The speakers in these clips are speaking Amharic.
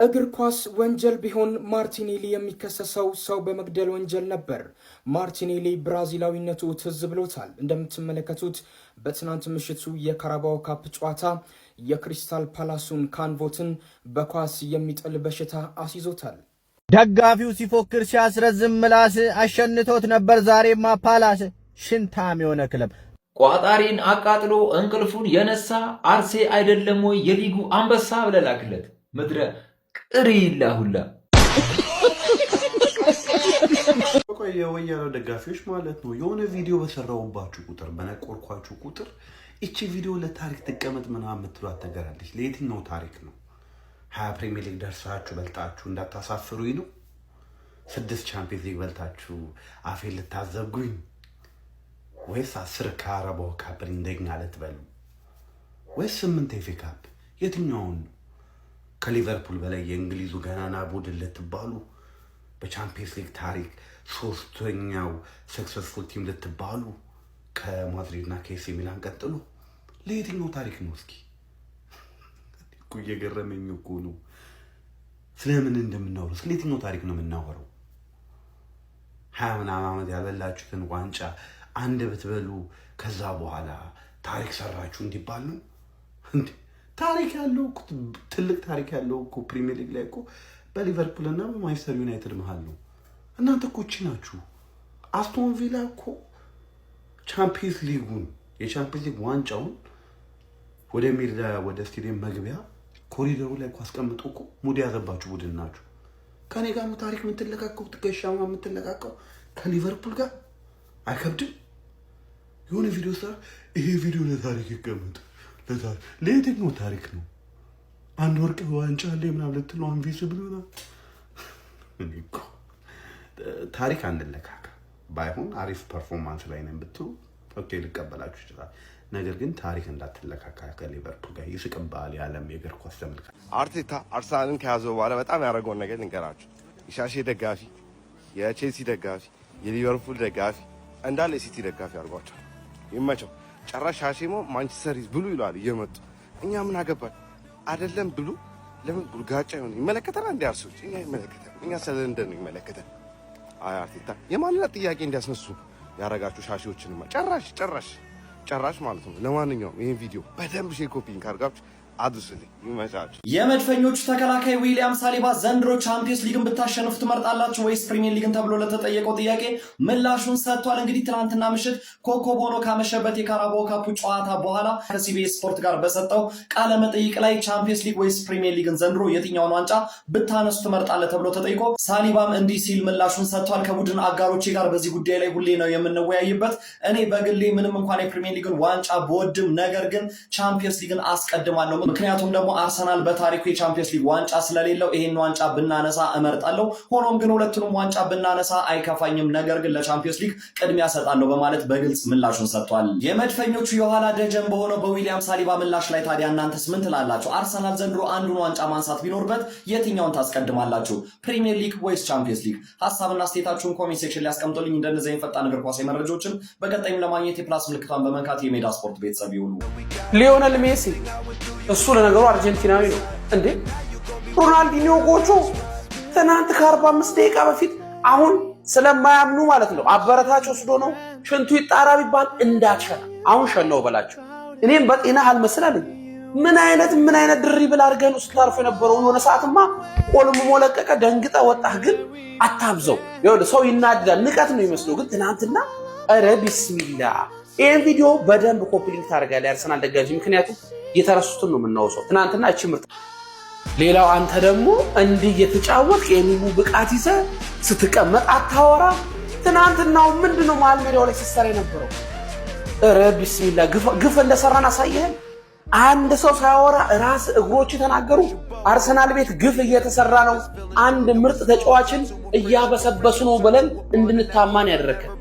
እግር ኳስ ወንጀል ቢሆን ማርቲኔሊ የሚከሰሰው ሰው በመግደል ወንጀል ነበር። ማርቲኔሊ ብራዚላዊነቱ ትዝ ብሎታል። እንደምትመለከቱት በትናንት ምሽቱ የካራባኦ ካፕ ጨዋታ የክሪስታል ፓላሱን ካንቮትን በኳስ የሚጥል በሽታ አስይዞታል። ደጋፊው ሲፎክር ሲያስረዝም ምላስ አሸንቶት ነበር። ዛሬማ ፓላስ ሽንታም የሆነ ክለብ ቋጣሪን አቃጥሎ እንቅልፉን የነሳ አርሴ አይደለም ወይ የሊጉ አንበሳ ብለላክለት ምድረ ቅሪ ይላሁላ የወያኔ ደጋፊዎች ማለት ነው። የሆነ ቪዲዮ በሰራውባችሁ ቁጥር በነቆርኳችሁ ቁጥር እቺ ቪዲዮ ለታሪክ ተቀመጥ ምናምን የምትሏት ነገር አለች። ለየትኛው ታሪክ ነው? 20 ፕሪሚየር ሊግ ደርሳችሁ በልጣችሁ እንዳታሳፍሩኝ ነው? 6 ቻምፒየንስ ሊግ በልታችሁ አፌን ልታዘጉኝ ወይስ 10 ካራባኦ ካፕ እንደኛ ልትበሉ ወይስ 8 ኤፍ ኤ ካፕ? የትኛውን ነው? ከሊቨርፑል በላይ የእንግሊዙ ገናና ቡድን ልትባሉ በቻምፒየንስ ሊግ ታሪክ ሶስተኛው ሰክሰስፉል ቲም ልትባሉ ከማድሪድና ከኤሲ ሚላን ቀጥሎ ለየትኛው ታሪክ ነው? እስኪ እኮ እየገረመኝ እኮ ነው። ስለምን እንደምናወራው ስለ የትኛው ታሪክ ነው የምናወራው? 20 ምናምን ዓመት ያበላችሁትን ዋንጫ አንድ ብትበሉ ከዛ በኋላ ታሪክ ሰራችሁ እንዲባል ነው እንዴ? ታሪክ ያለው ትልቅ ታሪክ ያለው እኮ ፕሪሚየር ሊግ ላይ እኮ በሊቨርፑል እና በማንቸስተር ዩናይትድ መሃል ነው። እናንተ እኮ እቺ ናችሁ። አስቶን ቪላ እኮ ቻምፒየንስ ሊጉን የቻምፒየንስ ሊግ ዋንጫውን ወደ ሜዳ ወደ ስቴዲየም መግቢያ ኮሪደሩ ላይ እኮ አስቀምጦ እኮ ሙድ ያዘባችሁ ቡድን ናችሁ። ከኔ ጋር ነው ታሪክ የምትለቃቀው፣ ትከሻማ የምትለቃቀው ከሊቨርፑል ጋር አይከብድም? የሆነ ቪዲዮ ሰራ። ይሄ ቪዲዮ ለታሪክ ይቀመጥ። ለየትኛው ታሪክ ነው? አንድ ወርቅ ዋንጫ አለ ምናምን ልትለው ኢንቪዚብል ነው። እኮ ታሪክ አንለካካ። ባይሆን አሪፍ ፐርፎርማንስ ላይ ነን ብትሉ ኦኬ ልቀበላችሁ ይችላል። ነገር ግን ታሪክ እንዳትለካካ ከሊቨርፑል ጋር ይስቅባል የዓለም የእግር ኳስ ተመልካች። አርቴታ አርሰናልን ከያዘው በኋላ በጣም ያደረገውን ነገር ልንገራችሁ። የሻሼ ደጋፊ፣ የቼልሲ ደጋፊ፣ የሊቨርፑል ደጋፊ እንዳለ የሲቲ ደጋፊ አድርጓቸዋል። ይመቸው። ጨራሽ ሻሼሞ ማንቸስተር ብሉ ይላል እየመጡ እኛ ምን አገባን አይደለም ብሉ። ለምን ቡልጋጫ ይሆን ይመለከተና እንዲያርሱት እኛ ይመለከተን እኛ ስለንደን ነው ይመለከተን። አይ አርቴታ የማንነት ጥያቄ እንዲያስነሱ ያረጋችሁ ሻሼዎችንማ ጨራሽ ማለት ነው። ለማንኛውም ይሄን ቪዲዮ በደንብ ሼር ኮፒንግ አድርጋችሁ አድርሱልኝ። ይመቻችሁ። የመድፈኞቹ ተከላካይ ዊሊያም ሳሊባ ዘንድሮ ቻምፒየንስ ሊግን ብታሸንፉ ትመርጣላችሁ ወይስ ፕሪሚየር ሊግን ተብሎ ለተጠየቀው ጥያቄ ምላሹን ሰጥቷል። እንግዲህ ትናንትና ምሽት ኮከብ ሆኖ ካመሸበት የካራባኦ ካፕ ጨዋታ በኋላ ከሲቢኤስ ስፖርት ጋር በሰጠው ቃለ መጠይቅ ላይ ቻምፒየንስ ሊግ ወይስ ፕሪሚየር ሊግን ዘንድሮ የትኛውን ዋንጫ ብታነሱ ትመርጣለህ ተብሎ ተጠይቆ ሳሊባም እንዲህ ሲል ምላሹን ሰጥቷል። ከቡድን አጋሮቼ ጋር በዚህ ጉዳይ ላይ ሁሌ ነው የምንወያይበት። እኔ በግሌ ምንም እንኳን የፕሪሚየር ሊግን ዋንጫ በወድም ነገር ግን ቻምፒየንስ ሊግን አስቀድማለሁ። ምክንያቱም ደግሞ አርሰናል በታሪኩ የቻምፒየንስ ሊግ ዋንጫ ስለሌለው ይሄን ዋንጫ ብናነሳ እመርጣለሁ። ሆኖም ግን ሁለቱንም ዋንጫ ብናነሳ አይከፋኝም፣ ነገር ግን ለቻምፒየንስ ሊግ ቅድሚያ ሰጣለሁ በማለት በግልጽ ምላሹን ሰጥቷል። የመድፈኞቹ የኋላ ደጀን በሆነው በዊሊያም ሳሊባ ምላሽ ላይ ታዲያ እናንተስ ምን ትላላችሁ? አርሰናል ዘንድሮ አንዱን ዋንጫ ማንሳት ቢኖርበት የትኛውን ታስቀድማላችሁ? ፕሪሚየር ሊግ ወይስ ቻምፒየንስ ሊግ? ሐሳብና አስተያየታችሁን ኮሜንት ሴክሽን ላይ አስቀምጡልኝ። እንደነዚህ ፈጣን እግር ኳስ መረጃዎችን በቀጣይም ለማግኘት የፕላስ ምልክቷን በመንካት የሜዳ ስፖርት ቤተሰብ ይሁኑ። ሊዮኔል ሜሲ እሱ ለነገሩ አርጀንቲናዊ ነው እንዴ? ሮናልዲኒዮ ጎቾ ትናንት ከ45 ደቂቃ በፊት አሁን ስለማያምኑ ማለት ነው አበረታች ወስዶ ነው ሽንቱ ይጣራ ቢባል እንዳትሸና አሁን ሸናው በላቸው። እኔም በጤና አልመስላለኝ። ምን አይነት ድሪብል አድርገን ውስጥ ታርፎ የነበረው የሆነ ሰዓትማ ቆልሙ ሞለቀቀ ደንግጠ ወጣህ። ግን አታብዘው። ይኸውልህ ሰው ይናደዳል፣ ንቀት ነው ይመስለው። ግን ትናንትና ኧረ ቢስሚላ ይሄን ቪዲዮ በደንብ ኮፒ ሊንክ ታደርጋለህ አርሰናል ደጋፊ፣ ምክንያቱም የተረሱትን ነው የምናወሳው። ትናንትና እቺ ምርጥ። ሌላው አንተ ደግሞ እንዲህ እየተጫወትክ የሚሙ ብቃት ይዘህ ስትቀመጥ አታወራ። ትናንትናው ምንድነው መሀል ሜዳው ላይ ሲሰራ የነበረው? ኧረ ቢስሚላ ግፍ እንደሰራን አሳየህን። አንድ ሰው ሳያወራ ራስ እግሮች ተናገሩ። አርሰናል ቤት ግፍ እየተሰራ ነው፣ አንድ ምርጥ ተጫዋችን እያበሰበሱ ነው ብለን እንድንታማን ያደረከን።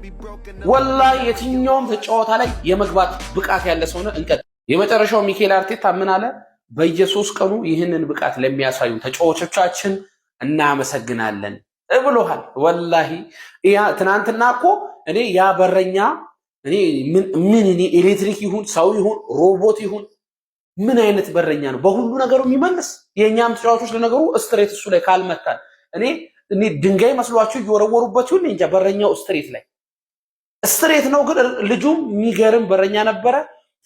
ወላሂ የትኛውም ተጫዋታ ላይ የመግባት ብቃት ያለ ሰው ነው። እንቀጥ የመጨረሻው ሚኬል አርቴታ ምን አለ? በየ3 ቀኑ ይህንን ብቃት ለሚያሳዩ ተጫዋቾቻችን እናመሰግናለን ብሎሃል። ወላሂ ትናንትና እኮ እኔ ያ በረኛ እኔ ምን ኤሌክትሪክ ይሁን ሰው ይሁን ሮቦት ይሁን ምን አይነት በረኛ ነው? በሁሉ ነገሩ የሚመልስ የኛም ተጫዋቾች ለነገሩ ስትሬት እሱ ላይ ካልመታል እኔ ድንጋይ መስሏችሁ እየወረወሩበት ይሁን እንጃ። በረኛው ስትሬት ነው። ግን ልጁም የሚገርም በረኛ ነበረ።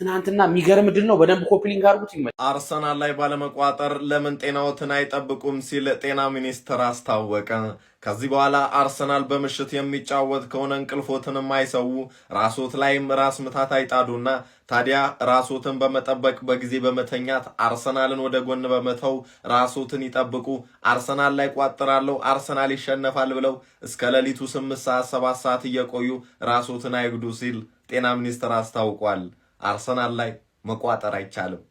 ትናንትና የሚገርም ድል ነው። በደንብ ኮፒሊንግ አድርጉት። ይመጣ አርሰናል ላይ ባለመቋጠር ለምን ጤናዎትን አይጠብቁም ሲል ጤና ሚኒስትር አስታወቀ። ከዚህ በኋላ አርሰናል በምሽት የሚጫወት ከሆነ እንቅልፎትንም አይሰው፣ ራሶት ላይም ራስ ምታት አይጣዱና ታዲያ ራሶትን በመጠበቅ በጊዜ በመተኛት አርሰናልን ወደ ጎን በመተው ራሶትን ይጠብቁ። አርሰናል ላይ ቋጥራለሁ፣ አርሰናል ይሸነፋል ብለው እስከ ሌሊቱ 8 ሰዓት 7 ሰዓት እየቆዩ ራሶትን አይግዱ ሲል ጤና ሚኒስትር አስታውቋል። አርሰናል ላይ መቋጠር አይቻልም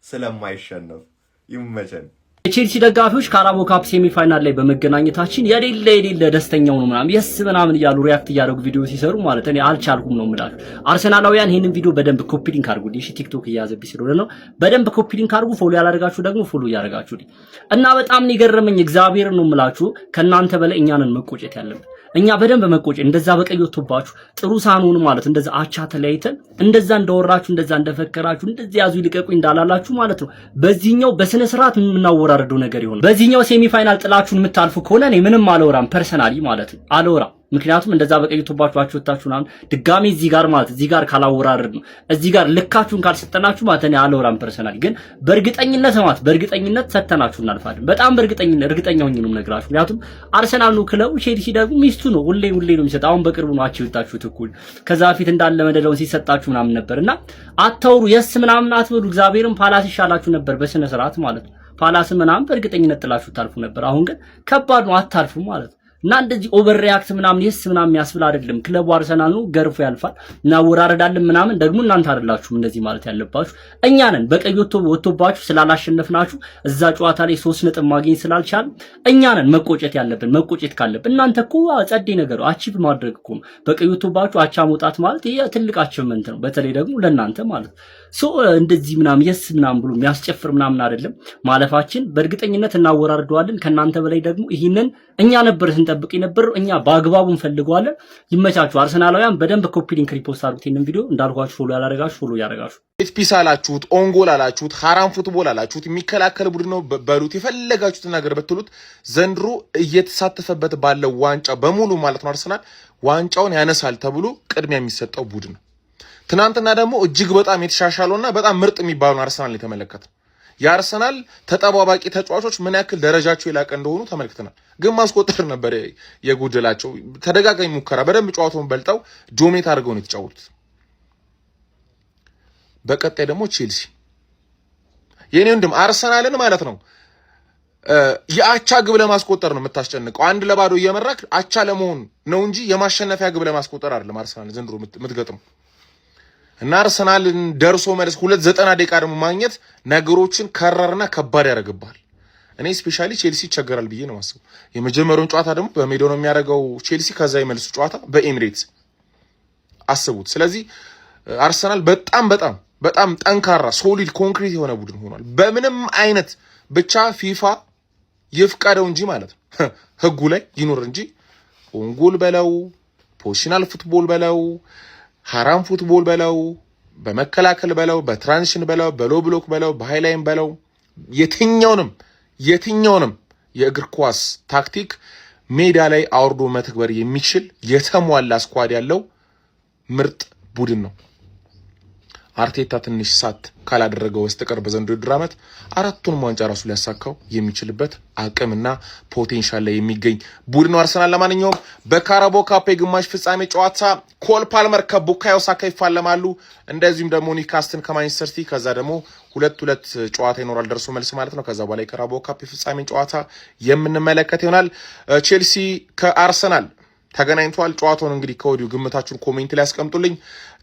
ስለማይሸነፍ። ይመቸን። የቼልሲ ደጋፊዎች ካራቦ ካፕ ሴሚፋይናል ላይ በመገናኘታችን የሌለ ደስተኛው ነው ምናምን የስ ምናምን እያሉ ሪያክት እያደረጉ ቪዲዮ ሲሰሩ ማለት እኔ አልቻልኩም ነው የምላችሁ። አርሰናላውያን ይሄንን ቪዲዮ በደንብ ኮፒ ሊንክ አድርጉልኝ። እሺ ቲክቶክ እያዘብኝ ስለሆነ ነው። በደንብ ኮፒ ሊንክ አድርጉ። ፎሎ ያላደረጋችሁ ደግሞ ፎሎ እያደረጋችሁልኝ እና በጣም ነው የገረመኝ። እግዚአብሔር ነው የምላችሁ። ከናንተ በላይ እኛንን መቆጨት ያለብን እኛ በደንብ መቆጨት። እንደዛ በቀይ ወጥቶባችሁ ጥሩ ሳንሆን ማለት እንደዛ አቻ ተለያይተን እንደዛ እንደወራችሁ እንደዛ እንደፈከራችሁ እንደዛ ያዙ ይልቀቁኝ እንዳላላችሁ ማለት ነው። በዚህኛው በስነ ስርዓት የምናወራረደው ነገር ይሆን። በዚህኛው ሴሚፋይናል ጥላችሁን የምታልፉ ከሆነ እኔ ምንም አልወራም ፐርሰናሊ ማለት ነው አልወራም። ምክንያቱም እንደዛ በቀይ ወጥቶባችሁ ወጣችሁናል ድጋሚ እዚህ ጋር ማለት እዚህ ጋር ካላወራረድ ነው እዚህ ጋር ልካችሁን ካልሰጠናችሁ ማለት እኔ አልወራም ፐርሰናሊ። ግን በእርግጠኝነት ማለት በእርግጠኝነት ሰተናችሁ እናልፋለን። በጣም በእርግጠኝነት እርግጠኛ ሆኜ ነው የምነግራችሁ። ምክንያቱም አርሰናል ነው ክለቡ፣ ቼልሲ ደግሞ ሚስቱ ነው። ሁሌ ነው የሚሰጥ። አሁን በቅርቡ ነው አቺ ወጣችሁት እኩል። ከዛ በፊት እንዳለ መደዳውን ሲሰጣችሁ ምናምን ነበርና አታውሩ የስ ምናምን አትበሉ። እግዚአብሔርም ፓላስ ይሻላችሁ ነበር በስነ ስርዓት ማለት ነው። ፓላስ ምናምን በእርግጠኝነት ጥላችሁ ታልፉ ነበር። አሁን ግን ከባድ ነው አታልፉ ማለት ነው። እና እንደዚህ ኦቨር ሪያክት ምናምን የስ ምናምን ያስብል አይደለም። ክለቡ አርሰናል ነው ገርፎ ያልፋል። እና ወራረዳለን ምናምን ደግሞ እናንተ አይደላችሁም እንደዚህ ማለት ያለባችሁ እኛ ነን። በቀይ ወጥቶባችሁ ስላላሸነፍናችሁ እዛ ጨዋታ ላይ 3 ነጥብ ማግኘት ስላልቻል እኛ ነን መቆጨት ያለብን። መቆጨት ካለብን እናንተ እኮ ጸዴ ነገር አቺቭ ማድረግ እኮ ነው። በቀይ ወጥቶባችሁ አቻ መውጣት ማለት ይሄ ትልቅ አቺቭመንት ነው። በተለይ ደግሞ ለእናንተ ማለት እንደዚህ ምናምን የስ ምናምን ብሎ የሚያስጨፍር ምናምን አይደለም። ማለፋችን በእርግጠኝነት እናወራርደዋለን። ከናንተ በላይ ደግሞ ይሄንን እኛ ነበር ስንጠብቅ የነበር። እኛ በአግባቡ እንፈልገዋለን። ይመቻችሁ። አርሰናላውያን በደንብ ኮፒ ሊንክ ሪፖስት አድርጉት ይሄንን ቪዲዮ። እንዳልኳችሁ ፎሎ ያላረጋችሁ ፎሎ ያረጋችሁ። ፒስ አላችሁት፣ ኦንጎል አላችሁት፣ ሃራም ፉትቦል አላችሁት፣ የሚከላከል ቡድን ነው በሉት፣ የፈለጋችሁት ነገር በትሉት ዘንድሮ እየተሳተፈበት ባለው ዋንጫ በሙሉ ማለት ነው አርሰናል ዋንጫውን ያነሳል ተብሎ ቅድሚያ የሚሰጠው ቡድን ነው። ትናንትና ደግሞ እጅግ በጣም የተሻሻለውና በጣም ምርጥ የሚባለው አርሰናል የተመለከተ የአርሰናል ተጠባባቂ ተጫዋቾች ምን ያክል ደረጃቸው የላቀ እንደሆኑ ተመልክተናል። ግን ማስቆጠር ነበር የጎደላቸው። ተደጋጋሚ ሙከራ በደንብ ጨዋታውን በልጠው ዶሜት አድርገው ነው የተጫወቱት። በቀጣይ ደግሞ ቼልሲ የኔ ወንድም አርሰናልን ማለት ነው የአቻ ግብ ለማስቆጠር ነው የምታስጨንቀው። 1-0 እየመራክ አቻ ለመሆን ነው እንጂ የማሸነፊያ ግብ ለማስቆጠር አይደለም አርሰናል ዘንድሮ የምትገጥመው። እና አርሰናልን ደርሶ መልስ 290 ደቂቃ ደግሞ ማግኘት ነገሮችን ከረርና ከባድ ያደርግባል። እኔ ስፔሻሊ ቼልሲ ይቸገራል ብዬ ነው ማስበው። የመጀመሪያውን ጨዋታ ደግሞ በሜዳው ነው የሚያደርገው ቼልሲ፣ ከዛ የመልሱ ጨዋታ በኤሚሬትስ አስቡት። ስለዚህ አርሰናል በጣም ጠንካራ ሶሊድ ኮንክሪት የሆነ ቡድን ሆኗል። በምንም አይነት ብቻ ፊፋ ይፍቀደው እንጂ ማለት ነው ህጉ ላይ ይኖር እንጂ ኦንጎል በለው ፖዚሽናል ፉትቦል በለው ሃራም ፉትቦል በለው በመከላከል በለው በትራንዚሽን በለው በሎ ብሎክ በለው በሃይላይን በለው የትኛውንም የእግር ኳስ ታክቲክ ሜዳ ላይ አውርዶ መተግበር የሚችል የተሟላ ስኳድ ያለው ምርጥ ቡድን ነው። አርቴታ ትንሽ ሳት ካላደረገው በስተቀር በዘንድሮው ውድድር ዓመት 4ቱንም ዋንጫ ራሱ ሊያሳካው የሚችልበት አቅምና ፖቴንሻል ላይ የሚገኝ ቡድን ነው አርሰናል። ለማንኛውም በካራቦ ካፕ የግማሽ ፍጻሜ ጨዋታ ኮል ፓልመር ከቡካዮ ሳካ ይፋለማሉ። እንደዚሁም ደግሞ ኒውካስትል ከማንቸስተር ሲቲ፣ ከዛ ደግሞ ሁለት ጨዋታ ይኖራል ደርሶ መልስ ማለት ነው። ከዛ በኋላ የካራቦ ካፕ የፍጻሜ ጨዋታ የምንመለከት ይሆናል። ቼልሲ ከአርሰናል ተገናኝቷል። ጨዋታውን እንግዲህ ከወዲሁ ግምታችሁን ኮሜንት ላይ አስቀምጡልኝ።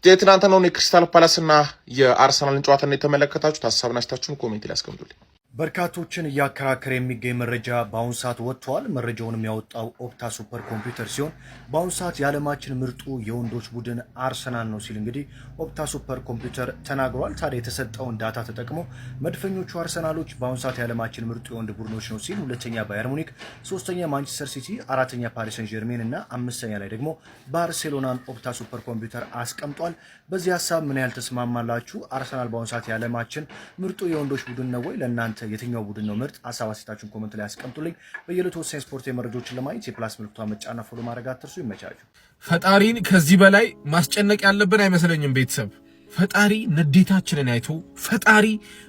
የትናንትናውን የክሪስታል ፓላስና የአርሰናልን ጨዋታ ነው የተመለከታችሁት። ሀሳብና አስተያየታችሁን ኮሜንት ላይ አስቀምጡልኝ። በርካቶችን እያከራከረ የሚገኝ መረጃ በአሁኑ ሰዓት ወጥቷል። መረጃውንም ያወጣው ኦፕታ ሱፐር ኮምፒውተር ሲሆን በአሁኑ ሰዓት የዓለማችን ምርጡ የወንዶች ቡድን አርሰናል ነው ሲል እንግዲህ ኦፕታ ሱፐር ኮምፒውተር ተናግሯል። ታዲያ የተሰጠውን ዳታ ተጠቅሞ መድፈኞቹ አርሰናሎች በአሁኑ ሰዓት የዓለማችን ምርጡ የወንድ ቡድኖች ነው ሲል፣ ሁለተኛ ባየር ሙኒክ፣ ሶስተኛ ማንቸስተር ሲቲ፣ አራተኛ ፓሪስ ሰን ጀርሜን እና አምስተኛ ላይ ደግሞ ባርሴሎናን ኦፕታ ሱፐር ኮምፒውተር አስቀምጧል። በዚህ ሀሳብ ምን ያህል ተስማማላችሁ? አርሰናል በአሁኑ ሰዓት የዓለማችን ምርጡ የወንዶች ቡድን ነው ወይ? ለእናንተ የትኛው ቡድን ነው ምርጥ? ሀሳብ አስተያየታችሁን ኮሜንት ላይ አስቀምጡልኝ። በየዕለቱ ወሳኝ ስፖርታዊ መረጃዎችን ለማግኘት የፕላስ ምልክቷን መጫና ፎሎ ማድረግ አትርሱ። ይመቻችሁ። ፈጣሪን ከዚህ በላይ ማስጨነቅ ያለብን አይመስለኝም። ቤተሰብ ፈጣሪ ንዴታችንን አይቶ፣ ፈጣሪ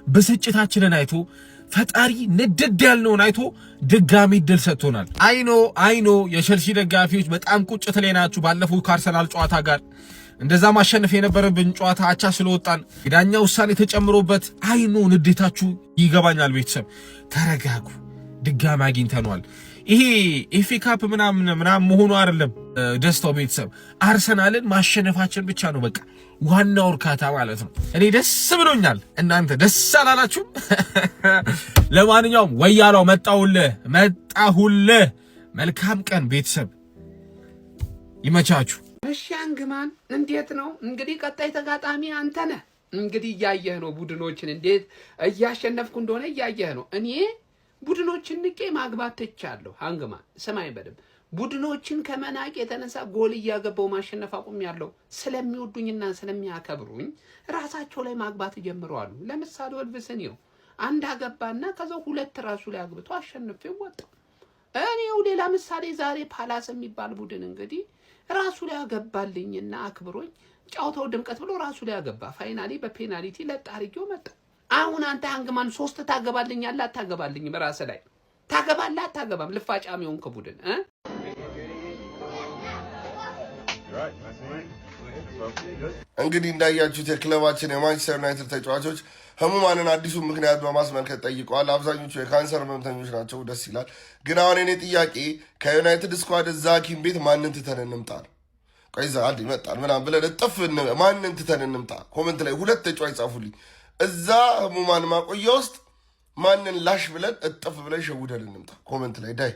ብስጭታችንን አይቶ፣ ፈጣሪ ንድድ ያልነውን አይቶ ድጋሚ እድል ሰጥቶናል። አይኖ የቸልሲ ደጋፊዎች በጣም ቁጭት ላይ ናችሁ። ባለፈው ከአርሰናል ጨዋታ ጋር እንደዛ ማሸነፍ የነበረብን ጨዋታ አቻ ስለወጣን የዳኛ ውሳኔ ተጨምሮበት አይኖ ንዴታችሁ ይገባኛል። ቤተሰብ ተረጋጉ፣ ድጋሚ አግኝተኗል። ይሄ ኤፍ ኤ ካፕ ምናምን መሆኑ አይደለም ደስታው። ቤተሰብ አርሰናልን ማሸነፋችን ብቻ ነው በቃ ዋናው እርካታ ማለት ነው። እኔ ደስ ብሎኛል። እናንተ ደስ አላላችሁም? ለማንኛውም ወያላው መጣሁልህ። መልካም ቀን ቤተሰብ፣ ይመቻችሁ። እሺ አንግማን እንዴት ነው እንግዲህ ቀጣይ ተጋጣሚ አንተ ነህ። እንግዲህ እያየህ ነው ቡድኖችን እንዴት እያሸነፍኩ እንደሆነ እያየህ ነው። እኔ ቡድኖችን ንቄ ማግባት ትቻለሁ። አንግማን ስማኝ በደምብ። ቡድኖችን ከመናቅ የተነሳ ጎል እያገባው ማሸነፍ አቁሜያለሁ። ስለሚወዱኝና ስለሚያከብሩኝ ራሳቸው ላይ ማግባት ጀምረዋል። ለምሳሌ ወልቭስኔው አንድ አገባና ከዛው ሁለት ራሱ ላይ አግብቶ አሸንፌው ወጣው። እኔው ሌላ ምሳሌ ዛሬ ፓላስ የሚባል ቡድን እንግዲህ ራሱ ላይ አገባልኝና አክብሮኝ ጫውታው ድምቀት ብሎ ራሱ ላይ አገባ። ፋይናሊ በፔናልቲ ለጣሪው መጣ። አሁን አንተ አንግማን 3 ታገባልኛለህ አታገባልኝም? ራስ ላይ ታገባለህ አታገባም? ልፋጫሚውን ከቡድን እንግዲህ እንዳያችሁት የክለባችን የማንቸስተር ዩናይትድ ተጫዋቾች ህሙማንን አዲሱን ምክንያት በማስመልከት ጠይቀዋል። አብዛኞቹ የካንሰር ህመምተኞች ናቸው። ደስ ይላል። ግን አሁን የኔ ጥያቄ ከዩናይትድ ስኳድ እዛ ሐኪም ቤት ማንን ትተን እንምጣ ነው። ቆይ እዛ አንድ ይመጣል ምናምን ብለን እጥፍ ማንን ትተን እንምጣ? ኮመንት ላይ 2 ተጫዋች ጻፉልኝ። እዛ ህሙማን ማቆያ ውስጥ ማንን ላሽ ብለን እጥፍ ብለን ሸውደን እንምጣ? ኮመንት ላይ ዳይ